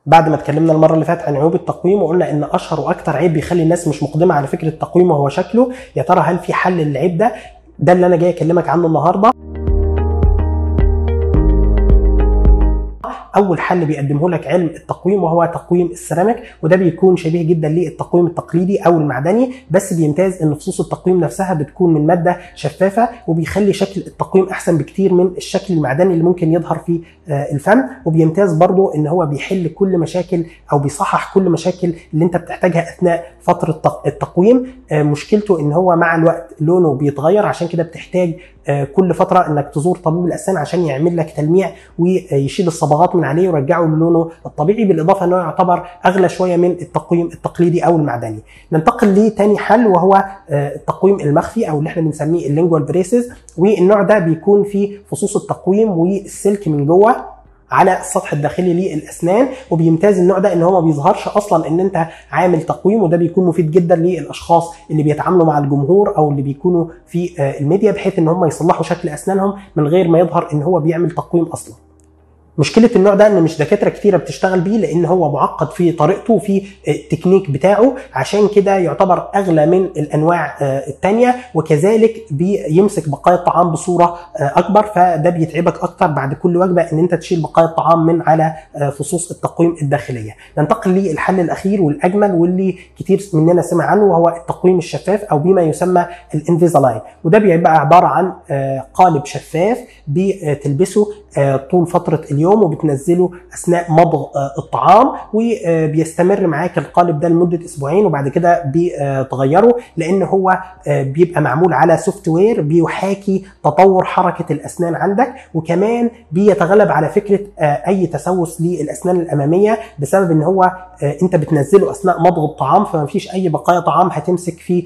بعد ما اتكلمنا المره اللي فاتت عن عيوب التقويم وقلنا ان اشهر واكتر عيب بيخلي الناس مش مقدمه على فكره التقويم وهو شكله، يا ترى هل في حل للعيب ده؟ ده اللي انا جاي اكلمك عنه النهارده. اول حل بيقدمه لك علم التقويم وهو تقويم السيراميك، وده بيكون شبيه جدا للتقويم التقليدي او المعدني، بس بيمتاز ان فصوص التقويم نفسها بتكون من ماده شفافه، وبيخلي شكل التقويم احسن بكتير من الشكل المعدني اللي ممكن يظهر في الفم. وبيمتاز برضو ان هو بيحل كل مشاكل او بيصحح كل مشاكل اللي انت بتحتاجها اثناء فتره التقويم. مشكلته ان هو مع الوقت لونه بيتغير، عشان كده بتحتاج كل فتره انك تزور طبيب الاسنان عشان يعمل لك تلميع ويشيل الصبغات من عليه ويرجعه للونه الطبيعي، بالاضافه انه يعتبر اغلى شويه من التقويم التقليدي او المعدني. ننتقل لتاني حل وهو التقويم المخفي او اللي احنا بنسميه اللينجوال بريسز، والنوع ده بيكون فيه فصوص التقويم والسلك من جوه على السطح الداخلي للاسنان، وبيمتاز النوع ده ان هو ما بيظهرش اصلا ان انت عامل تقويم، وده بيكون مفيد جدا للاشخاص اللي بيتعاملوا مع الجمهور او اللي بيكونوا في الميديا، بحيث ان هم يصلحوا شكل اسنانهم من غير ما يظهر ان هو بيعمل تقويم اصلا. مشكله النوع ده ان مش دكاتره كتيره بتشتغل بيه، لان هو معقد في طريقته وفي التكنيك بتاعه، عشان كده يعتبر اغلى من الانواع الثانيه، وكذلك بيمسك بقايا الطعام بصوره اكبر، فده بيتعبك اكتر بعد كل وجبه ان انت تشيل بقايا الطعام من على فصوص التقويم الداخليه. ننتقل للحل الاخير والاجمل واللي كتير مننا سمع عنه، وهو التقويم الشفاف او بما يسمى الانفيزالاين، وده بيبقى عباره عن قالب شفاف بتلبسه طول فتره اليوم وبتنزله اثناء مضغ الطعام، وبيستمر معاك القالب ده لمده اسبوعين، وبعد كده بتغيره، لان هو بيبقى معمول على سوفت وير بيحاكي تطور حركه الاسنان عندك، وكمان بيتغلب على فكره اي تسوس للاسنان الاماميه، بسبب ان هو انت بتنزله اثناء مضغ الطعام، فما فيش اي بقايا طعام هتمسك في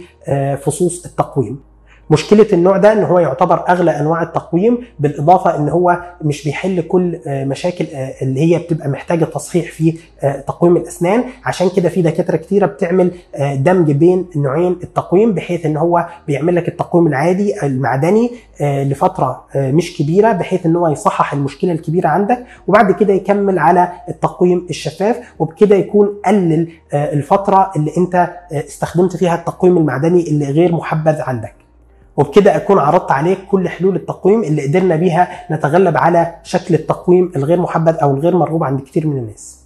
فصوص التقويم. مشكلة النوع ده ان هو يعتبر اغلى انواع التقويم، بالاضافة ان هو مش بيحل كل مشاكل اللي هي بتبقى محتاجة تصحيح في تقويم الاسنان، عشان كده في دكاترة كتيرة بتعمل دمج بين نوعين التقويم، بحيث ان هو بيعمل لك التقويم العادي المعدني لفترة مش كبيرة، بحيث ان هو يصحح المشكلة الكبيرة عندك، وبعد كده يكمل على التقويم الشفاف، وبكده يكون قلل الفترة اللي انت استخدمت فيها التقويم المعدني اللي غير محبذ عندك. وبكده اكون عرضت عليك كل حلول التقويم اللي قدرنا بيها نتغلب على شكل التقويم الغير محبذ او الغير مرغوب عند كتير من الناس.